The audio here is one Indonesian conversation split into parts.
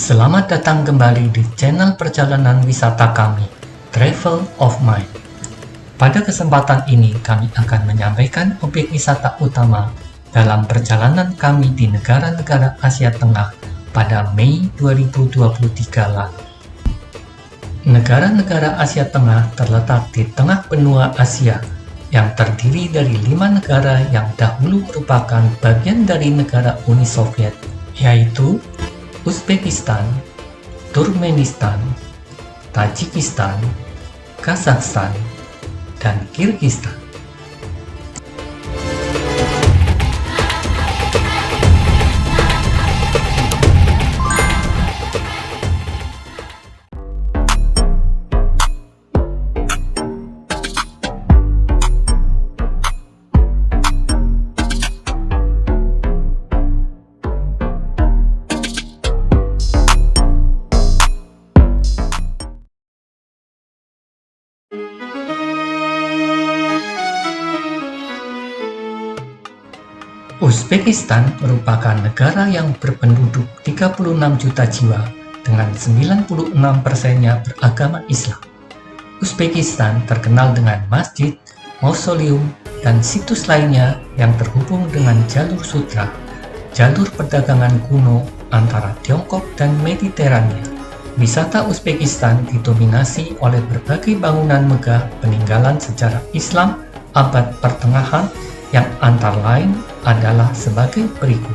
Selamat datang kembali di channel perjalanan wisata kami, Travel of Mind. Pada kesempatan ini kami akan menyampaikan objek wisata utama dalam perjalanan kami di negara-negara Asia Tengah pada Mei 2023 lalu. Negara-negara Asia Tengah terletak di tengah benua Asia yang terdiri dari 5 negara yang dahulu merupakan bagian dari negara Uni Soviet, yaitu Uzbekistan, Turkmenistan, Tajikistan, Kazakhstan, dan Kirgistan. Uzbekistan merupakan negara yang berpenduduk 36 juta jiwa dengan 96%-nya beragama Islam. Uzbekistan terkenal dengan masjid, mausoleum, dan situs lainnya yang terhubung dengan jalur sutra, jalur perdagangan kuno antara Tiongkok dan Mediterania. Wisata Uzbekistan didominasi oleh berbagai bangunan megah peninggalan sejarah Islam abad pertengahan yang antara lain adalah sebagai berikut.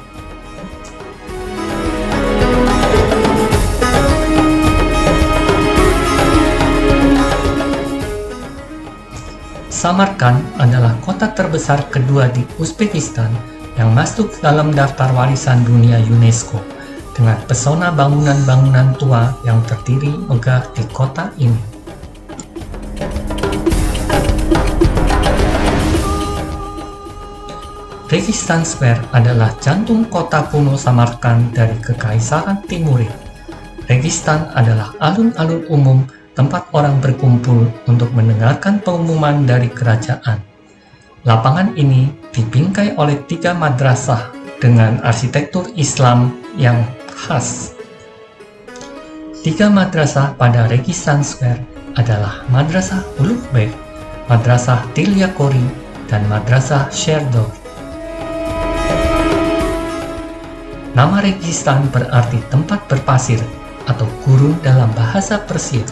Samarkand adalah kota terbesar kedua di Uzbekistan yang masuk dalam daftar warisan dunia UNESCO dengan pesona bangunan-bangunan tua yang terdiri megah di kota ini. Registan Square adalah jantung kota kuno Samarkand dari Kekaisaran Timurid. Registan adalah alun-alun umum tempat orang berkumpul untuk mendengarkan pengumuman dari kerajaan. Lapangan ini dibingkai oleh 3 madrasah dengan arsitektur Islam yang khas. 3 madrasah pada Registan Square adalah Madrasah Ulugh-Bek, Madrasah Tilyakori, dan Madrasah Sherdor. Nama Registan berarti tempat berpasir atau gurun dalam bahasa Persia.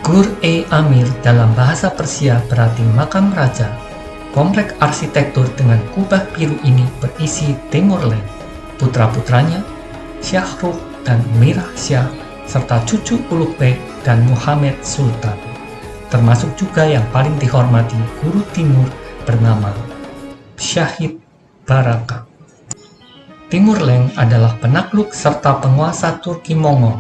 Gur-e-Amir dalam bahasa Persia berarti makam raja. Kompleks arsitektur dengan kubah biru ini berisi Timurlenk, putra-putranya, Syahrukh dan Mirah Shah, serta cucu Ulugh-Bek dan Muhammad Sultan. Termasuk juga yang paling dihormati guru Timur bernama Syahid Baraka. Timurlenk adalah penakluk serta penguasa Turki Mongol.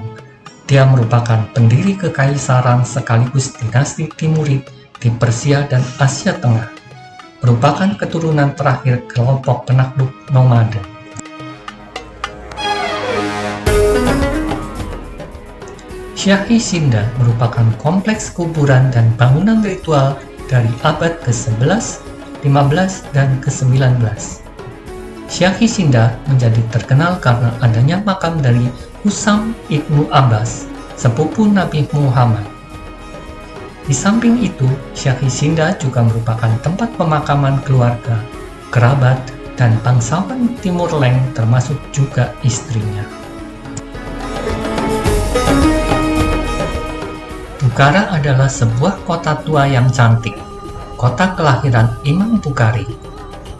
Dia merupakan pendiri kekaisaran sekaligus dinasti Timurid di Persia dan Asia Tengah. Merupakan keturunan terakhir kelompok penakluk nomaden. Shahis-Sinda merupakan kompleks kuburan dan bangunan ritual dari abad ke-11, 15, dan ke-19. Shahis-Sinda menjadi terkenal karena adanya makam dari Husam ibnu Abbas, sepupu Nabi Muhammad. Di samping itu, Shahis-Sinda juga merupakan tempat pemakaman keluarga, kerabat, dan bangsawan Timurlenk termasuk juga istrinya. Bukhara adalah sebuah kota tua yang cantik, kota kelahiran Imam Bukhari.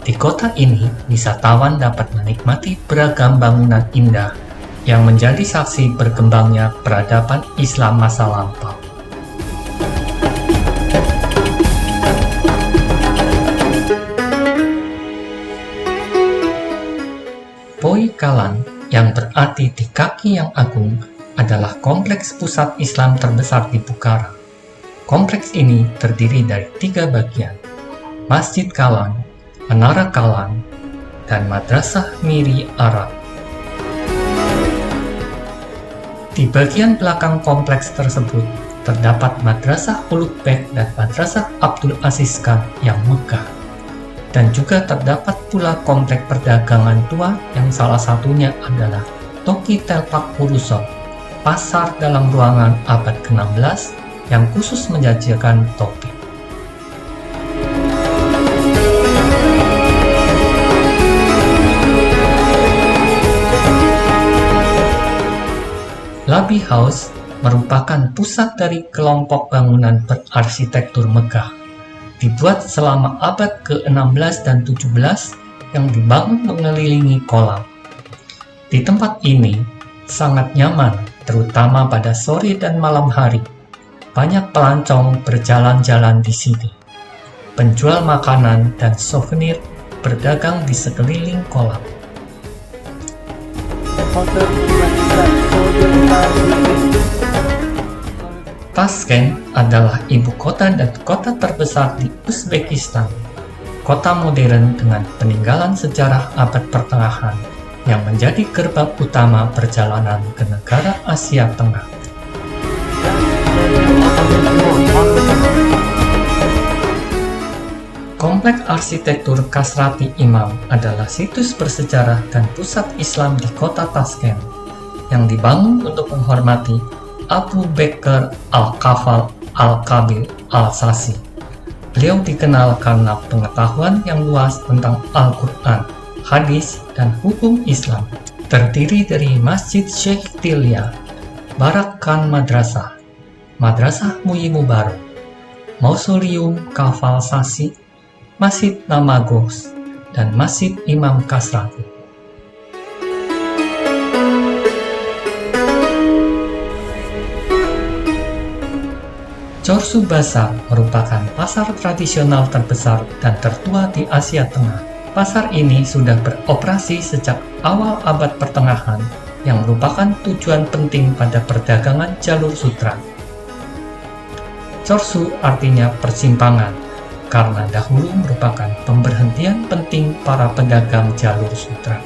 Di kota ini, wisatawan dapat menikmati beragam bangunan indah yang menjadi saksi berkembangnya peradaban Islam masa lampau. Poi Kalan, yang berarti di kaki yang agung, adalah kompleks pusat Islam terbesar di Bukhara. Kompleks ini terdiri dari 3 bagian: Masjid Kalan, Menara Kalan, dan Madrasah Miri Arab. Di bagian belakang kompleks tersebut terdapat Madrasah Ulugh-Bek dan Madrasah Abdul Aziz Khan yang megah. Dan juga terdapat pula kompleks perdagangan tua yang salah satunya adalah Toki Telpak Purusot, pasar dalam ruangan abad ke-16 yang khusus menjajakan topi. Labi House merupakan pusat dari kelompok bangunan berarsitektur megah, dibuat selama abad ke-16 dan 17 yang dibangun mengelilingi kolam. Di tempat ini sangat nyaman, terutama pada sore dan malam hari. Banyak pelancong berjalan-jalan di sini. Penjual makanan dan souvenir berdagang di sekeliling kolam. Tashkent adalah ibu kota dan kota terbesar di Uzbekistan. Kota modern dengan peninggalan sejarah abad pertengahan yang menjadi gerbang utama perjalanan ke negara Asia Tengah. Komplek arsitektur Kasrati Imam adalah situs bersejarah dan pusat Islam di kota Tashkent yang dibangun untuk menghormati Abu Bakr Al-Kafal Al-Kabir Al-Sasi. Beliau dikenal karena pengetahuan yang luas tentang Al-Quran, hadis, dan hukum Islam. Terdiri dari Masjid Sheikh Tilya, Barak Khan Madrasah, Madrasah Muyi Mubarak, Mausoleum Kafal Sasi, Masjid Namagos, dan Masjid Imam Kasrati. Chorsu Bazar merupakan pasar tradisional terbesar dan tertua di Asia Tengah. Pasar ini sudah beroperasi sejak awal abad pertengahan yang merupakan tujuan penting pada perdagangan jalur sutra. Chorsu artinya persimpangan, karena dahulu merupakan pemberhentian penting para pedagang jalur sutra.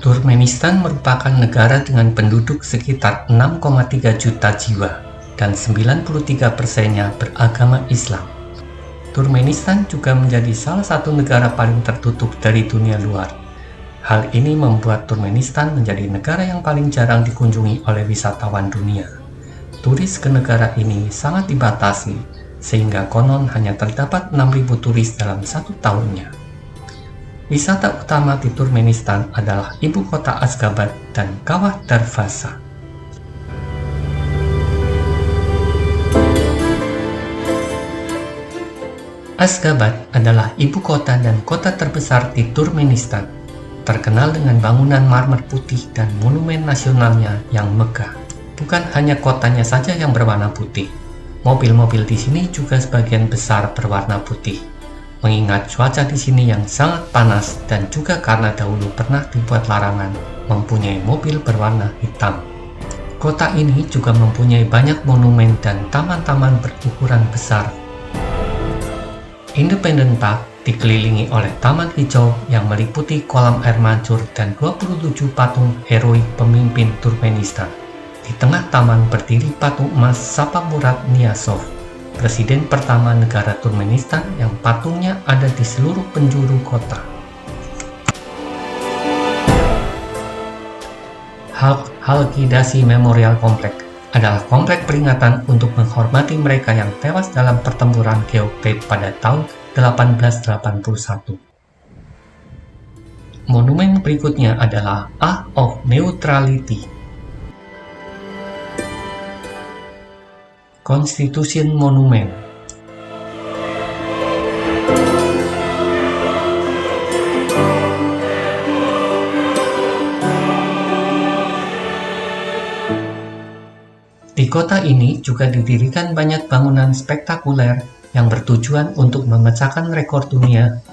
Turkmenistan merupakan negara dengan penduduk sekitar 6,3 juta jiwa dan 93%-nya beragama Islam. Turkmenistan juga menjadi salah satu negara paling tertutup dari dunia luar. Hal ini membuat Turkmenistan menjadi negara yang paling jarang dikunjungi oleh wisatawan dunia. Turis ke negara ini sangat dibatasi, sehingga konon hanya terdapat 6.000 turis dalam satu tahunnya. Wisata utama di Turkmenistan adalah ibu kota Ashgabat dan Kawah Darvaza. Ashgabat adalah ibu kota dan kota terbesar di Turkmenistan, terkenal dengan bangunan marmer putih dan monumen nasionalnya yang megah. Bukan hanya kotanya saja yang berwarna putih, mobil-mobil di sini juga sebagian besar berwarna putih. Mengingat cuaca di sini yang sangat panas dan juga karena dahulu pernah dibuat larangan mempunyai mobil berwarna hitam. Kota ini juga mempunyai banyak monumen dan taman-taman berukuran besar. Independence Park dikelilingi oleh taman hijau yang meliputi kolam air mancur dan 27 patung heroik pemimpin Turkmenistan. Di tengah taman berdiri patung emas Saparmurat Niyazov, presiden pertama negara Turkmenistan yang patungnya ada di seluruh penjuru kota. Halkidasi Memorial Complex adalah komplek peringatan untuk menghormati mereka yang tewas dalam pertempuran Geoktek pada tahun 1881. Monumen berikutnya adalah Arch of Neutrality, Constitution Monument. Di kota ini juga didirikan banyak bangunan spektakuler yang bertujuan untuk memecahkan rekor dunia.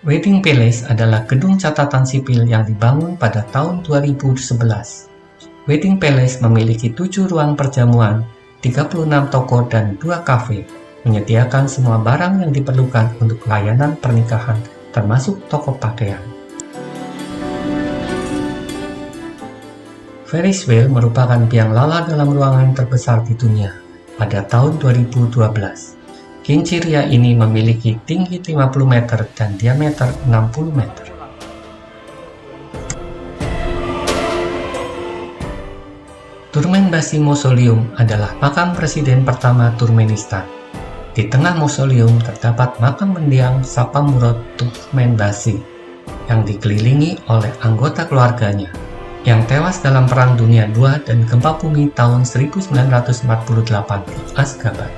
Wedding Palace adalah gedung catatan sipil yang dibangun pada tahun 2011. Wedding Palace memiliki 7 ruang perjamuan, 36 toko dan 2 kafe, menyediakan semua barang yang diperlukan untuk layanan pernikahan, termasuk toko pakaian. Ferris wheel merupakan biang lala dalam ruangan terbesar di dunia pada tahun 2012. Kincir ria ini memiliki tinggi 50 meter dan diameter 60 meter. Turmenbasi Mausoleum adalah makam presiden pertama Turkmenistan. Di tengah mausoleum terdapat makam mendiang Saparmurat Turkmenbasi yang dikelilingi oleh anggota keluarganya yang tewas dalam Perang Dunia II dan gempa bumi tahun 1948 di Ashgabat.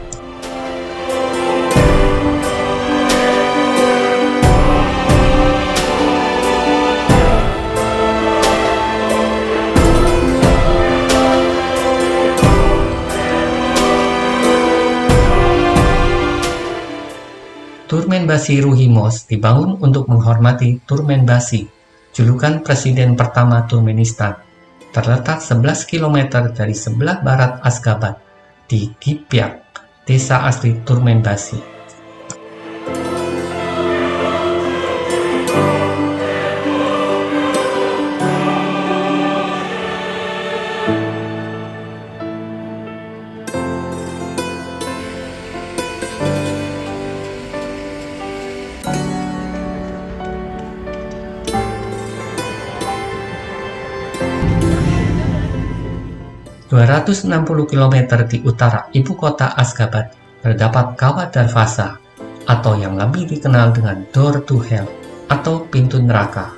Turmenbasi Ruhimos dibangun untuk menghormati Turmenbasi, julukan presiden pertama Turkmenistan, terletak 11 km dari sebelah barat Ashgabat di Gipyak, desa asli Turmenbasi. ...260 km di utara ibu kota Ashgabat terdapat Kawah Darvasa, atau yang lebih dikenal dengan Door to Hell, atau pintu neraka.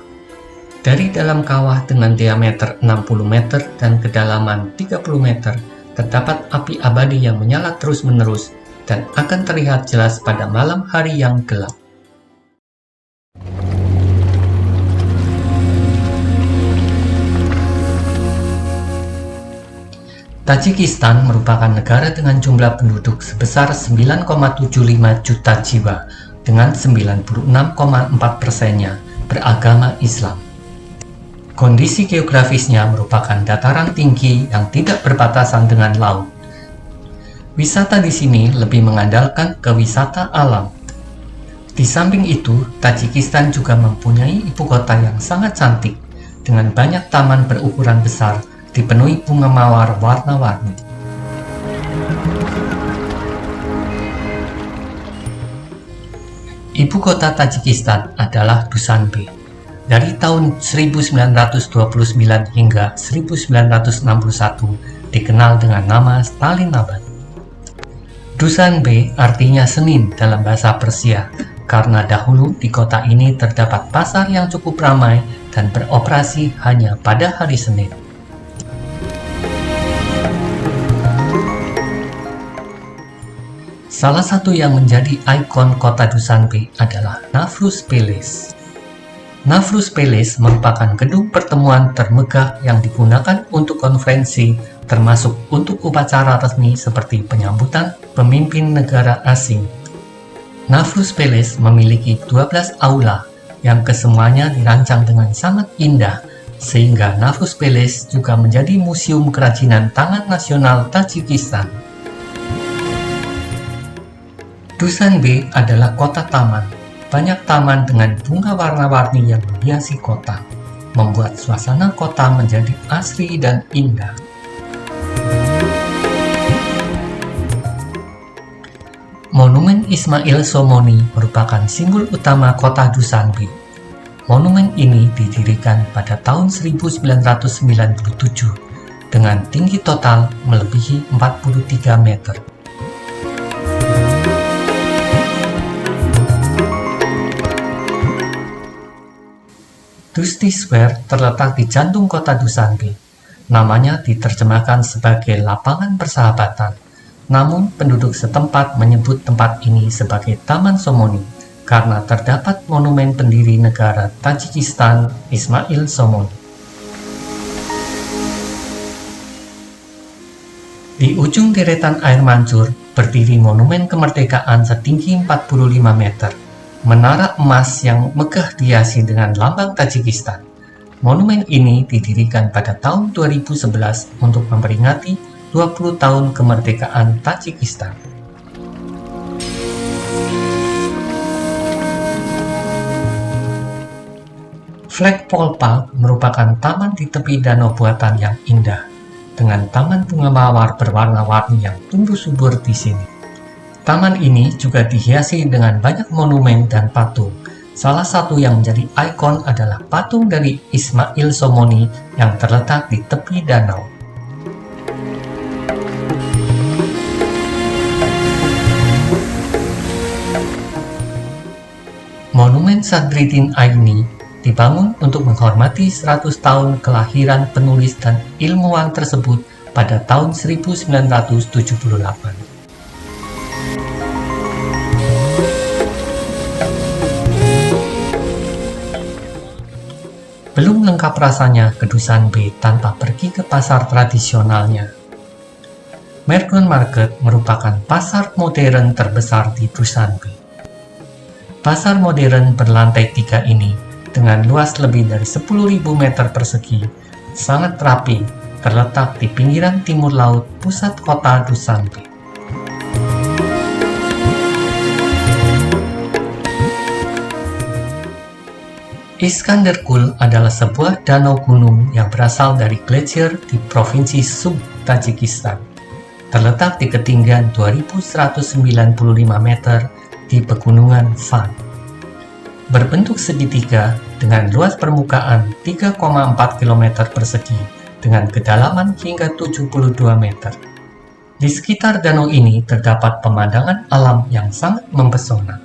Dari dalam kawah dengan diameter 60 meter dan kedalaman 30 meter, terdapat api abadi yang menyala terus-menerus dan akan terlihat jelas pada malam hari yang gelap. Tajikistan merupakan negara dengan jumlah penduduk sebesar 9,75 juta jiwa dengan 96,4%-nya beragama Islam. Kondisi geografisnya merupakan dataran tinggi yang tidak berbatasan dengan laut. Wisata di sini lebih mengandalkan ke wisata alam. Di samping itu, Tajikistan juga mempunyai ibu kota yang sangat cantik dengan banyak taman berukuran besar dipenuhi bunga mawar warna-warni. Ibu kota Tajikistan adalah Dushanbe. Dari tahun 1929 hingga 1961 dikenal dengan nama Stalinabad. Dushanbe artinya Senin dalam bahasa Persia, karena dahulu di kota ini terdapat pasar yang cukup ramai dan beroperasi hanya pada hari Senin. Salah satu yang menjadi ikon kota Dushanbe adalah Navruz Palace. Navruz Palace merupakan gedung pertemuan termegah yang digunakan untuk konferensi, termasuk untuk upacara resmi seperti penyambutan pemimpin negara asing. Navruz Palace memiliki 12 aula yang kesemuanya dirancang dengan sangat indah, sehingga Navruz Palace juga menjadi museum kerajinan tangan nasional Tajikistan. Dushanbe adalah kota taman. Banyak taman dengan bunga warna-warni yang menghiasi kota, membuat suasana kota menjadi asri dan indah. Monumen Ismail Somoni merupakan simbol utama kota Dushanbe. Monumen ini didirikan pada tahun 1997 dengan tinggi total melebihi 43 meter. Dusty Square terletak di jantung kota Dushanbe. Namanya diterjemahkan sebagai lapangan persahabatan, namun penduduk setempat menyebut tempat ini sebagai Taman Somoni karena terdapat monumen pendiri negara Tajikistan Ismail Somoni. Di ujung deretan air mancur berdiri monumen kemerdekaan setinggi 45 meter. Menara emas yang megah dihiasi dengan lambang Tajikistan. Monumen ini didirikan pada tahun 2011 untuk memperingati 20 tahun kemerdekaan Tajikistan. Flagpole Park merupakan taman di tepi danau buatan yang indah, dengan taman bunga mawar berwarna-warni yang tumbuh subur di sini. Taman ini juga dihiasi dengan banyak monumen dan patung. Salah satu yang menjadi ikon adalah patung dari Ismail Somoni yang terletak di tepi danau. Monumen Sadriddin Aini dibangun untuk menghormati 100 tahun kelahiran penulis dan ilmuwan tersebut pada tahun 1978. Belum lengkap rasanya ke Dusun B tanpa pergi ke pasar tradisionalnya. Mergon Market merupakan pasar modern terbesar di Dusun B. Pasar modern berlantai 3 ini dengan luas lebih dari 10.000 meter persegi, sangat rapi, terletak di pinggiran timur laut pusat kota Dusun B. Iskanderkul adalah sebuah danau gunung yang berasal dari glasier di provinsi Sub, Tajikistan. Terletak di ketinggian 2195 meter di pegunungan Van. Berbentuk segitiga dengan luas permukaan 3,4 km persegi dengan kedalaman hingga 72 meter. Di sekitar danau ini terdapat pemandangan alam yang sangat mempesona.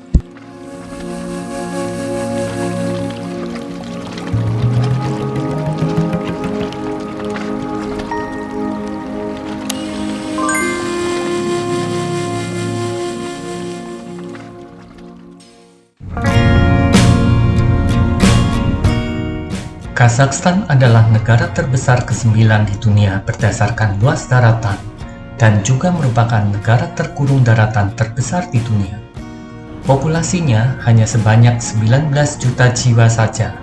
Kazakhstan adalah negara terbesar ke-9 di dunia berdasarkan luas daratan dan juga merupakan negara terkurung daratan terbesar di dunia. Populasinya hanya sebanyak 19 juta jiwa saja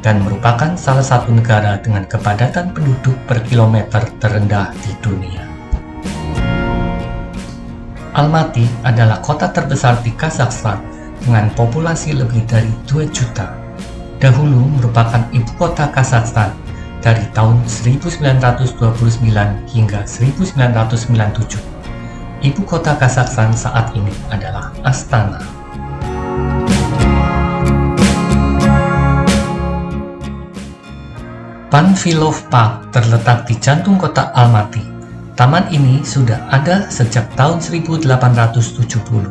dan merupakan salah satu negara dengan kepadatan penduduk per kilometer terendah di dunia. Almaty adalah kota terbesar di Kazakhstan dengan populasi lebih dari 2 juta. Dahulu merupakan ibu kota Kazakhstan dari tahun 1929 hingga 1997. Ibu kota Kazakhstan saat ini adalah Astana. Panfilov Park terletak di jantung kota Almaty. Taman ini sudah ada sejak tahun 1870.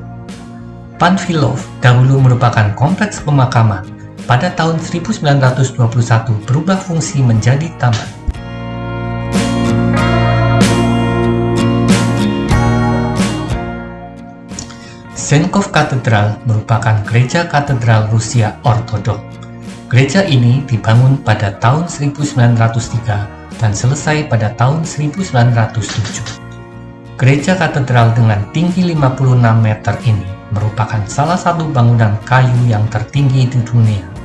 Panfilov dahulu merupakan kompleks pemakaman. Pada tahun 1921 berubah fungsi menjadi taman. Zenkov Katedral merupakan gereja katedral Rusia Ortodok. Gereja ini dibangun pada tahun 1903 dan selesai pada tahun 1907. Gereja katedral dengan tinggi 56 meter ini merupakan salah satu bangunan kayu yang tertinggi di dunia.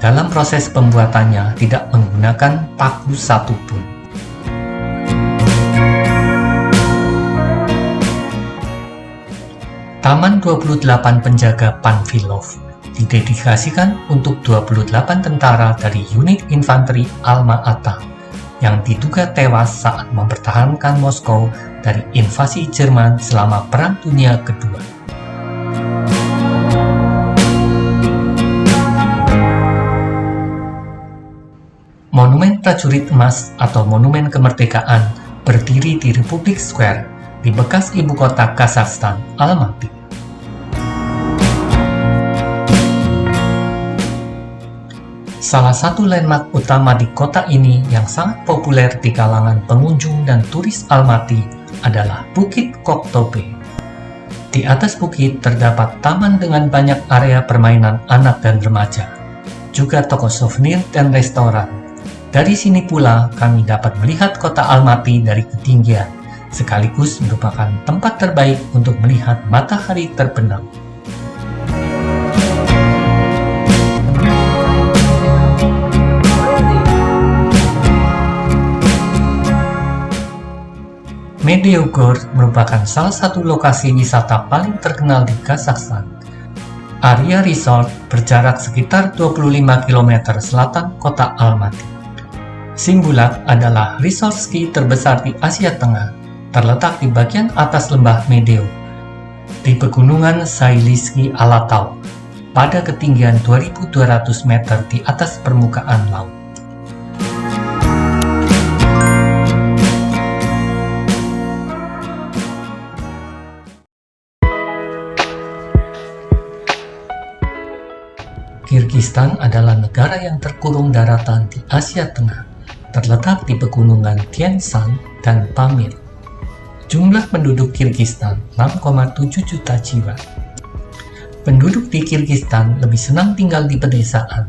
Dalam proses pembuatannya tidak menggunakan paku satupun. Taman 28 penjaga Panfilov didedikasikan untuk 28 tentara dari unit infanteri Alma-Ata yang diduga tewas saat mempertahankan Moskow dari invasi Jerman selama Perang Dunia Kedua. Monumen Prajurit Emas atau Monumen Kemerdekaan berdiri di Republic Square di bekas ibu kota Kazakhstan, Almaty. Salah satu landmark utama di kota ini yang sangat populer di kalangan pengunjung dan turis Almaty adalah Bukit Koktobe. Di atas bukit terdapat taman dengan banyak area permainan anak dan remaja, juga toko souvenir dan restoran. Dari sini pula kami dapat melihat kota Almaty dari ketinggian, sekaligus merupakan tempat terbaik untuk melihat matahari terbenam. Medveygorsk merupakan salah satu lokasi wisata paling terkenal di Kazakhstan. Area resort berjarak sekitar 25 km selatan kota Almaty. Simbulak adalah resort ski terbesar di Asia Tengah, terletak di bagian atas lembah Medeo, di pegunungan Sailiski Alatau, pada ketinggian 2.200 meter di atas permukaan laut. Kirgistan adalah negara yang terkurung daratan di Asia Tengah, terletak di pegunungan Tian Shan dan Pamir. Jumlah penduduk Kirgistan 6,7 juta jiwa. Penduduk di Kirgistan lebih senang tinggal di pedesaan.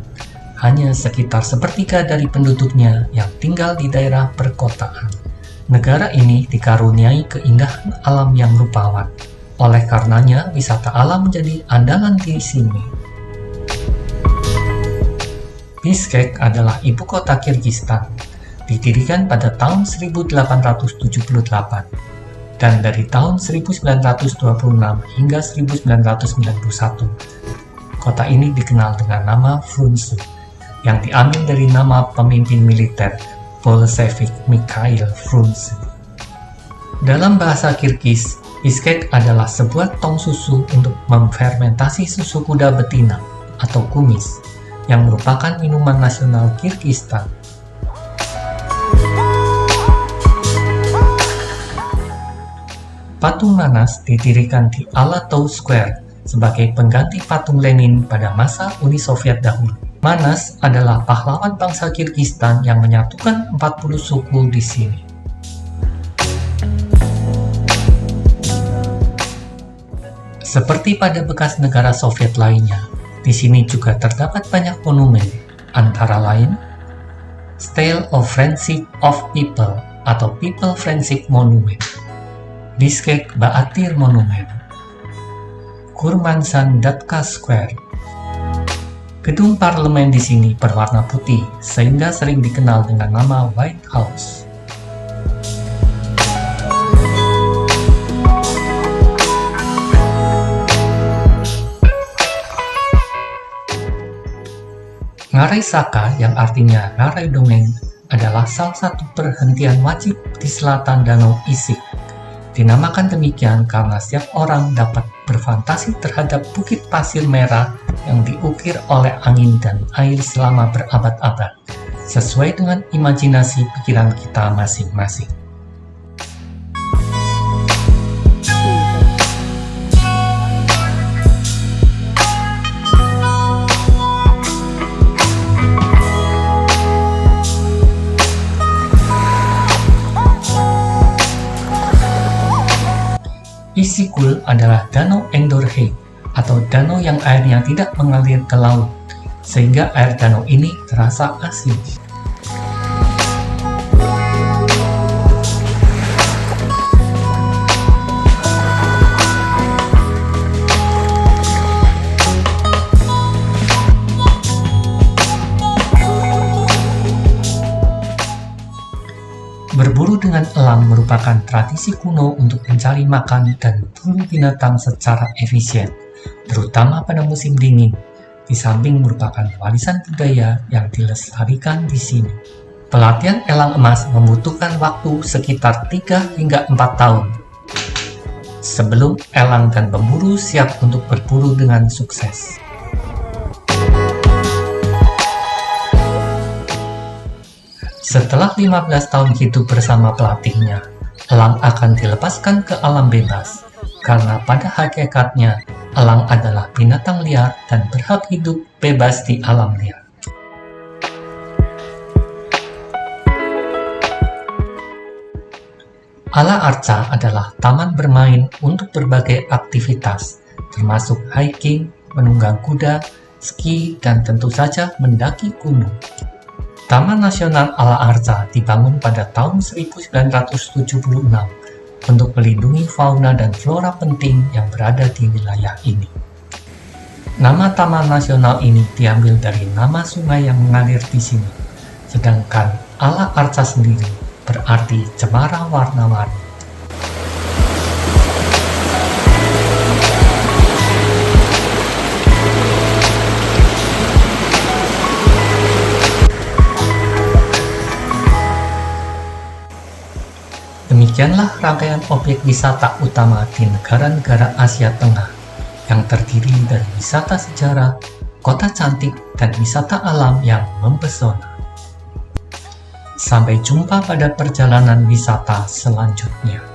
Hanya sekitar sepertiga dari penduduknya yang tinggal di daerah perkotaan. Negara ini dikaruniai keindahan alam yang rupawan. Oleh karenanya, wisata alam menjadi andalan di sini. Bishkek adalah ibu kota Kirgistan, didirikan pada tahun 1878, dan dari tahun 1926 hingga 1991, kota ini dikenal dengan nama Frunze, yang diambil dari nama pemimpin militer Bolshevik Mikhail Frunze. Dalam bahasa Kirgis, Bishkek adalah sebuah tong susu untuk memfermentasi susu kuda betina atau kumis, yang merupakan minuman nasional Kirgistan. Patung Manas didirikan di Alatau Square sebagai pengganti patung Lenin pada masa Uni Soviet dahulu. Manas adalah pahlawan bangsa Kirgistan yang menyatukan 40 suku di sini. Seperti pada bekas negara Soviet lainnya, di sini juga terdapat banyak monumen, antara lain Stele of Friendship of People atau People Friendship Monument, Bishkek Baatir Monument, Kurmansan Datka Square. Gedung parlemen di sini berwarna putih sehingga sering dikenal dengan nama White House. Ngarai Saka, yang artinya ngarai dongeng, adalah salah satu perhentian wajib di selatan Danau Issyk. Dinamakan demikian karena setiap orang dapat berfantasi terhadap bukit pasir merah yang diukir oleh angin dan air selama berabad-abad, sesuai dengan imajinasi pikiran kita masing-masing. Isykyul adalah danau endorheic atau danau yang airnya tidak mengalir ke laut, sehingga air danau ini terasa asin. Berburu dengan elang merupakan tradisi kuno untuk mencari makan dan berburu binatang secara efisien, terutama pada musim dingin, di samping merupakan warisan budaya yang dilestarikan di sini. Pelatihan elang emas membutuhkan waktu sekitar 3 hingga 4 tahun sebelum elang dan pemburu siap untuk berburu dengan sukses. Setelah 15 tahun hidup bersama pelatihnya, elang akan dilepaskan ke alam bebas, karena pada hakikatnya, elang adalah binatang liar dan berhak hidup bebas di alam liar. Ala Arca adalah taman bermain untuk berbagai aktivitas, termasuk hiking, menunggang kuda, ski, dan tentu saja mendaki gunung. Taman Nasional Ala Arca dibangun pada tahun 1976 untuk melindungi fauna dan flora penting yang berada di wilayah ini. Nama Taman Nasional ini diambil dari nama sungai yang mengalir di sini, sedangkan Ala Arca sendiri berarti cemara warna-warni. Demikianlah rangkaian objek wisata utama di negara-negara Asia Tengah yang terdiri dari wisata sejarah, kota cantik, dan wisata alam yang mempesona. Sampai jumpa pada perjalanan wisata selanjutnya.